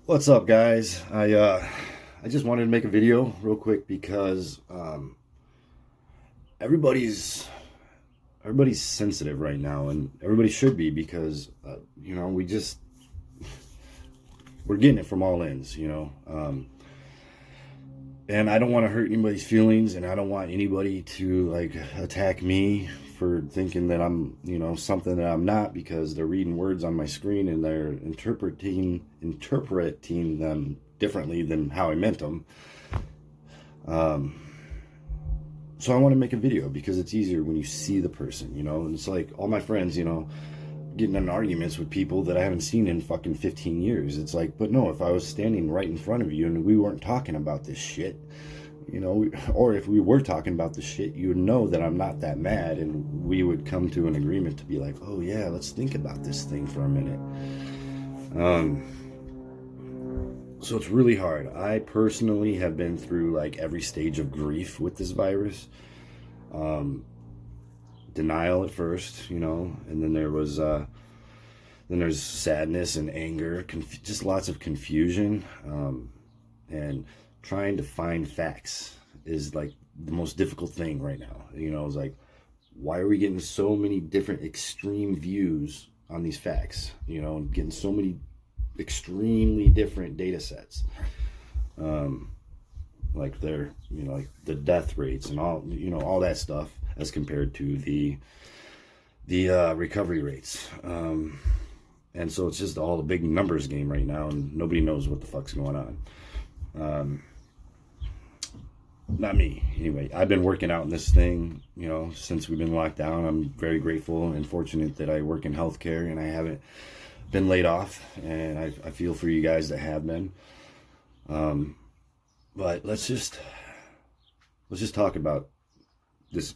What's up, guys? I just wanted to make a video real quick because everybody's everybody's sensitive right now, and everybody should be because we're getting it from all ends, and I don't want to hurt anybody's feelings, and I don't want anybody to like attack me for thinking that I'm something that I'm not, because they're reading words on my screen and they're interpreting them differently than how I meant them. So I want to make a video because it's easier when you see the person, and it's like all my friends, getting in arguments with people that I haven't seen in fucking 15 years. It's like, but no, if I was standing right in front of you and we weren't talking about this shit, or if we were talking about the shit, you would know that I'm not that mad, and we would come to an agreement to be like, oh yeah, let's think about this thing for a minute. So it's really hard. I personally have been through like every stage of grief with this virus. Denial at first, and then there's sadness and anger, just lots of confusion, and trying to find facts is like the most difficult thing right now. It's like, why are we getting so many different extreme views on these facts? And getting so many extremely different data sets, like like the death rates and all that stuff as compared to the recovery rates. And so it's just all a big numbers game right now, and nobody knows what the fuck's going on. Not me. Anyway, I've been working out in this thing, since we've been locked down. I'm very grateful and fortunate that I work in healthcare and I haven't been laid off, and I feel for you guys that have been. But let's just talk about this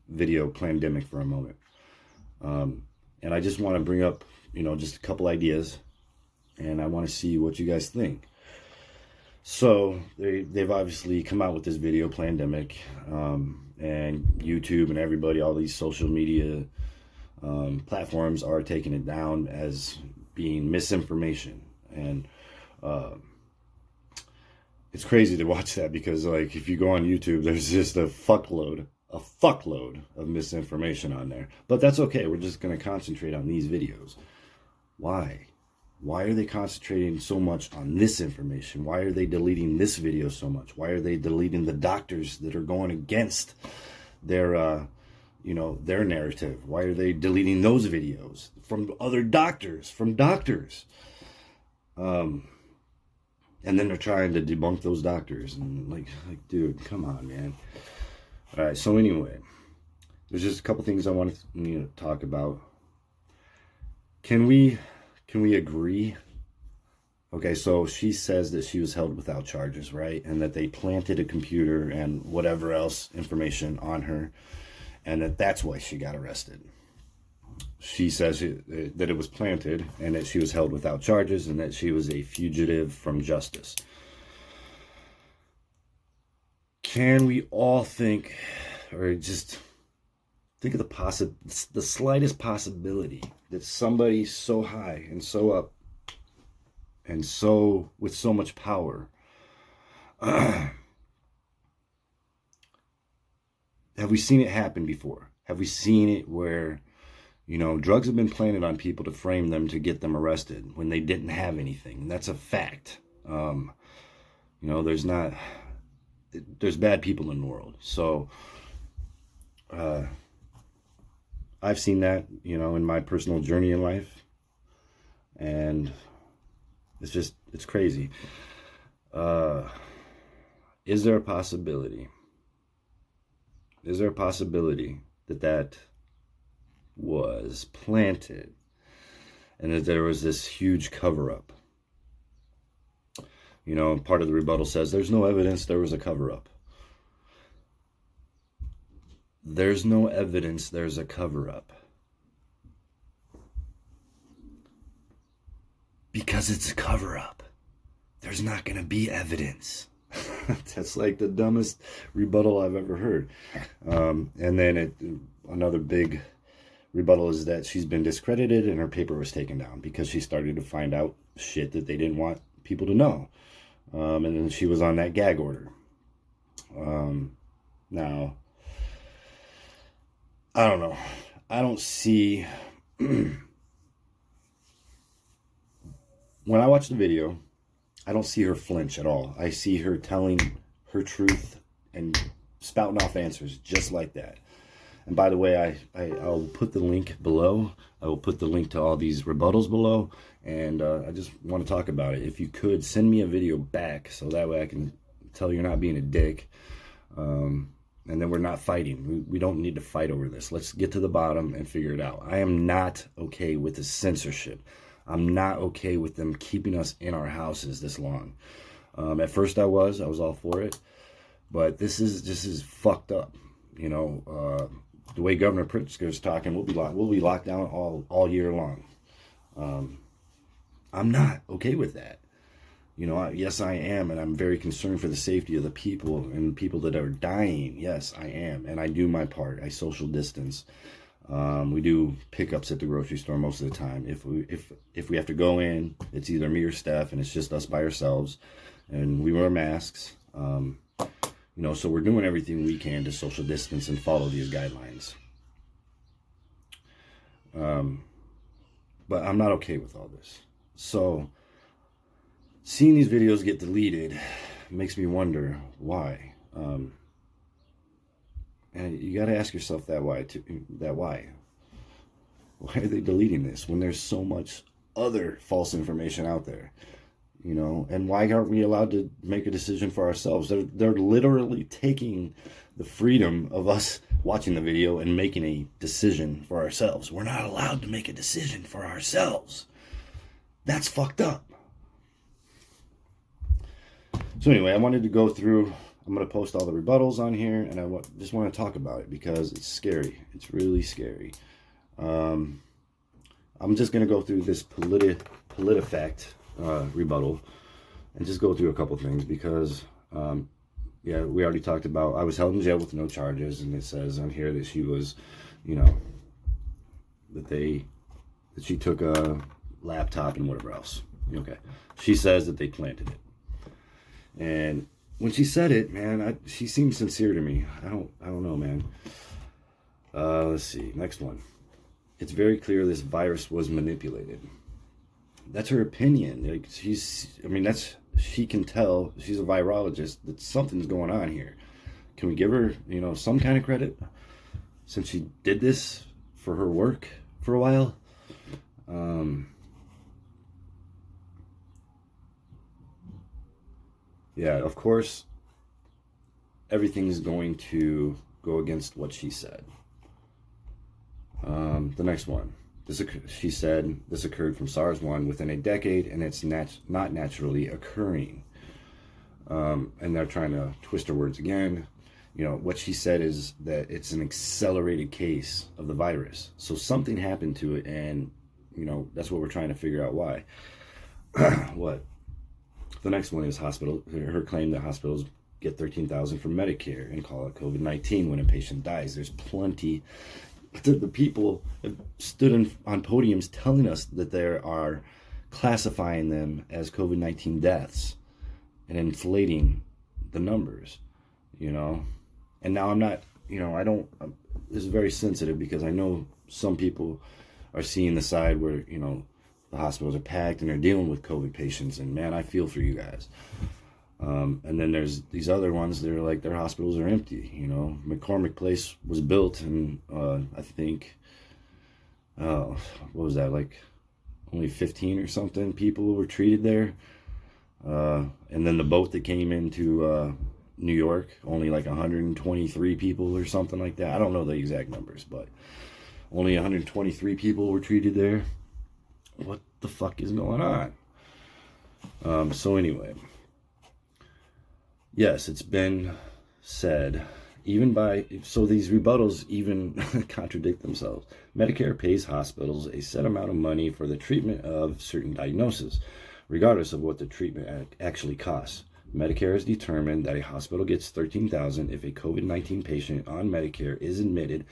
video Plandemic for a moment. And I just want to bring up, just a couple ideas, and I want to see what you guys think. So they've obviously come out with this video Plandemic, and YouTube and everybody, all these social media platforms are taking it down as being misinformation. And it's crazy to watch that, because like if you go on YouTube, there's just a fuckload of misinformation on there. But that's okay. We're just going to concentrate on these videos. Why are they concentrating so much on this information? Why are they deleting this video so much? Why are they deleting the doctors that are going against their their narrative? Why are they deleting those videos from other doctors, and then they're trying to debunk those doctors, and like dude, come on, man. All right, so anyway, there's just a couple things I want to talk about. Can we agree? Okay, so she says that she was held without charges, right? And that they planted a computer and whatever else information on her, and that's why she got arrested. She says that it was planted, and that she was held without charges, and that she was a fugitive from justice. Can we all think, or just think of the slightest possibility that somebody so high and so up and so with so much power, have we seen it happen before? Have we seen it where drugs have been planted on people to frame them, to get them arrested when they didn't have anything? And that's a fact. There's bad people in the world. So I've seen that, in my personal journey in life. And it's crazy. Is there a possibility? Is there a possibility that was planted, and that there was this huge cover-up? Part of the rebuttal says there's no evidence there was a cover-up. There's no evidence there's a cover-up, because it's a cover-up. There's not going to be evidence. That's like the dumbest rebuttal I've ever heard. And then another big rebuttal is that she's been discredited and her paper was taken down because she started to find out shit that they didn't want people to know. And then she was on that gag order. Now, I don't know. I don't see... When I watch the video, I don't see her flinch at all. I see her telling her truth and spouting off answers just like that. And by the way, I'll put the link below. I will put the link to all these rebuttals below. And I just want to talk about it. If you could, send me a video back so that way I can tell you're not being a dick. And then we're not fighting. We don't need to fight over this. Let's get to the bottom and figure it out. I am not okay with the censorship. I'm not okay with them keeping us in our houses this long. At first I was all for it. But this is fucked up. You know, the way Governor Pritzker is talking, we'll be locked down all year long. I'm not okay with that. You know, yes, I am, and I'm very concerned for the safety of the people and people that are dying. Yes, I am, and I do my part. I social distance. We do pickups at the grocery store most of the time. If we have to go in, it's either me or Steph, and it's just us by ourselves, and we wear masks. You know, so we're doing everything we can to social distance and follow these guidelines. But I'm not okay with all this. So seeing these videos get deleted makes me wonder why. And you got to ask yourself that why. Why are they deleting this when there's so much other false information out there? You know, and why aren't we allowed to make a decision for ourselves? They're literally taking the freedom of us watching the video and making a decision for ourselves. We're not allowed to make a decision for ourselves. That's fucked up. So anyway, I wanted to go through, I'm going to post all the rebuttals on here, and I just want to talk about it because it's scary. It's really scary. I'm just going to go through this PolitiFact rebuttal and just go through a couple things because, yeah, we already talked about, I was held in jail with no charges, and it says on here that she was, you know, that she took a laptop and whatever else. Okay. She says that they planted it. And when she said it, man, she seemed sincere to me. I don't know, man. Let's see. Next one. It's very clear this virus was manipulated. That's her opinion. Like she can tell, she's a virologist, that something's going on here. Can we give her, you know, some kind of credit since she did this for her work for a while? Yeah, of course, everything's going to go against what she said. The next one. She said this occurred from SARS-1 within a decade, and it's not naturally occurring. And they're trying to twist her words again. You know, what she said is that it's an accelerated case of the virus. So something happened to it, and, you know, that's what we're trying to figure out why. What? The next one is her claim that hospitals get $13,000 from Medicare and call it COVID-19 when a patient dies. There's plenty. The people have stood on podiums telling us that they are classifying them as COVID-19 deaths and inflating the numbers, you know. And now I'm not, you know, this is very sensitive because I know some people are seeing the side where, you know, the hospitals are packed and they're dealing with COVID patients, and man, I feel for you guys. And then there's these other ones that are like, their hospitals are empty. You know, McCormick Place was built, and I think, what was that, like only 15 or something people were treated there. And then the boat that came into New York, only like 123 people or something like that. I don't know the exact numbers, but only 123 people were treated there. What the fuck is going on? So anyway, yes, it's been said, so these rebuttals even contradict themselves. Medicare pays hospitals a set amount of money for the treatment of certain diagnoses, regardless of what the treatment actually costs. Medicare has determined that a hospital gets $13,000 if a COVID-19 patient on Medicare is admitted,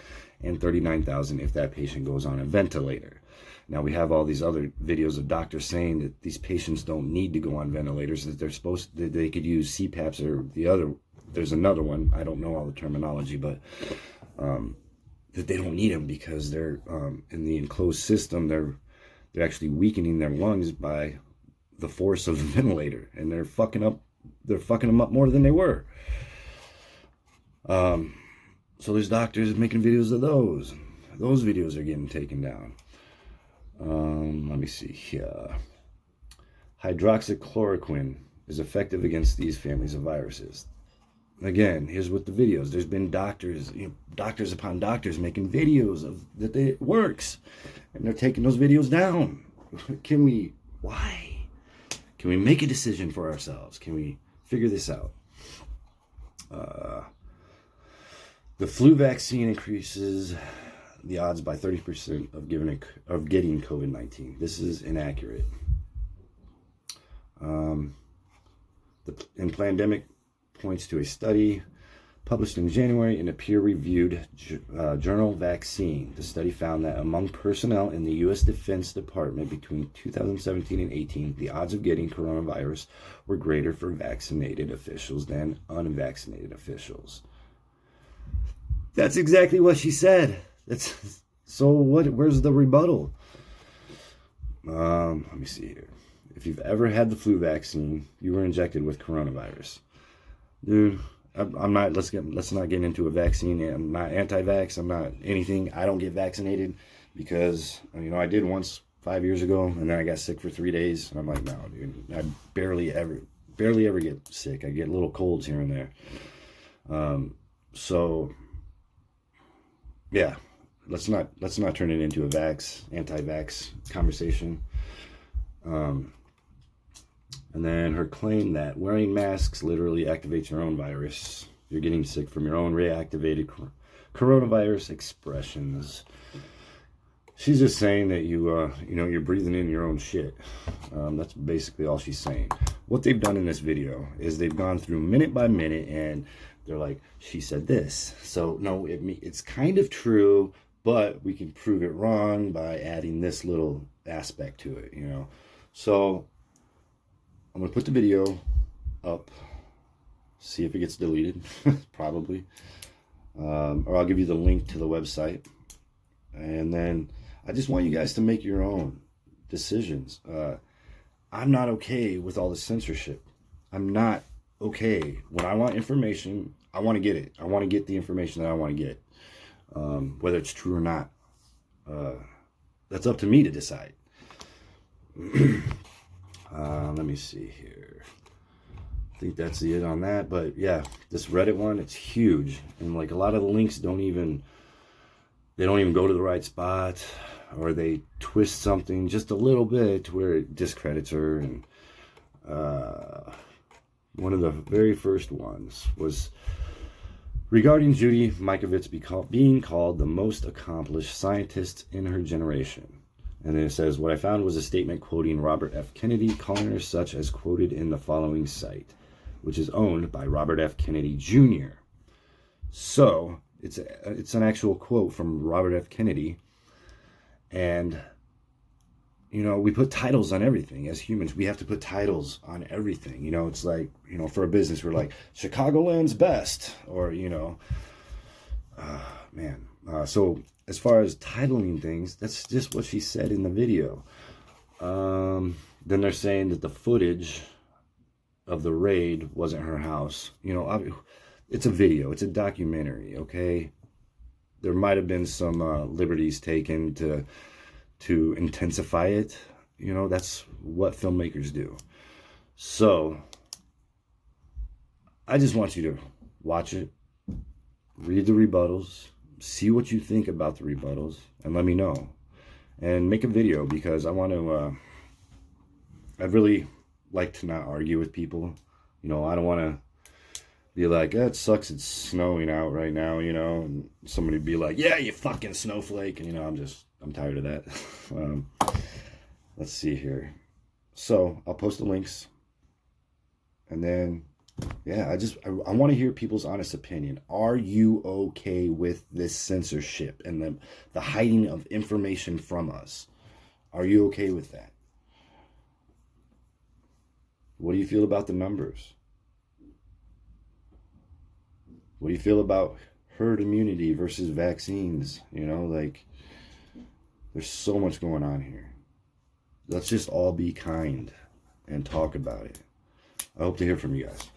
and $39,000 if that patient goes on a ventilator. Now we have all these other videos of doctors saying that these patients don't need to go on ventilators, that they could use CPAPs or there's another one, I don't know all the terminology, but that they don't need them because they're in the enclosed system, they're actually weakening their lungs by the force of the ventilator, and they're fucking them up more than they were. So there's doctors making videos of those. Those videos are getting taken down. Let me see here. Hydroxychloroquine is effective against these families of viruses. Again, here's what the videos. There's been doctors, doctors upon doctors making videos of that it works, and they're taking those videos down. Why? Can we make a decision for ourselves? Can we figure this out? The flu vaccine increases the odds by 30% of getting COVID-19. This is inaccurate. Plandemic points to a study published in January in a peer-reviewed journal Vaccine. The study found that among personnel in the U.S. Defense Department between 2017 and 18, the odds of getting coronavirus were greater for vaccinated officials than unvaccinated officials. That's exactly what she said. So what? Where's the rebuttal? Let me see here. If you've ever had the flu vaccine, you were injected with coronavirus. Dude, I'm not, let's not get into a vaccine. I'm not anti-vax. I'm not anything. I don't get vaccinated because, I did once 5 years ago, and then I got sick for 3 days. And I'm like, no, dude, I barely ever get sick. I get little colds here and there. So yeah, let's not turn it into a anti-vax conversation. And then her claim that wearing masks literally activates your own virus. You're getting sick from your own reactivated coronavirus expressions. She's just saying that you're breathing in your own shit. That's basically all she's saying. What they've done in this video is they've gone through minute by minute, and they're like, she said this. So no, it's kind of true, but we can prove it wrong by adding this little aspect to it, So I'm going to put the video up, see if it gets deleted, probably. Or I'll give you the link to the website. And then I just want you guys to make your own decisions. I'm not okay with all the censorship. I'm not okay. When I want information, I want to get it. I want to get the information that I want to get. Whether it's true or not. That's up to me to decide. Let me see here. I think that's it on that. But yeah, this Reddit one, it's huge. And like a lot of the links don't even go to the right spot, or they twist something just a little bit to where it discredits her. And one of the very first ones was regarding Judy Mikovits being called the most accomplished scientist in her generation. And then it says, what I found was a statement quoting Robert F. Kennedy, calling her such as quoted in the following site, which is owned by Robert F. Kennedy Jr. So it's an actual quote from Robert F. Kennedy. And, we put titles on everything. As humans, we have to put titles on everything. It's like, for a business, we're like, Chicagoland's best. Or, so as far as titling things, that's just what she said in the video. Then they're saying that the footage of the raid wasn't her house. It's a video. It's a documentary, okay? There might have been some liberties taken to intensify it. That's what filmmakers do. So I just want you to watch it, read the rebuttals, see what you think about the rebuttals, and let me know. And make a video, because I want to, I'd really like to not argue with people. I don't want to be like, it sucks, it's snowing out right now, and somebody be like, yeah, you fucking snowflake. And, I'm tired of that. Let's see here. So I'll post the links. And then, yeah, I want to hear people's honest opinion. Are you okay with this censorship and the hiding of information from us? Are you okay with that? What do you feel about the numbers? What do you feel about herd immunity versus vaccines? You know, like, there's so much going on here. Let's just all be kind and talk about it. I hope to hear from you guys.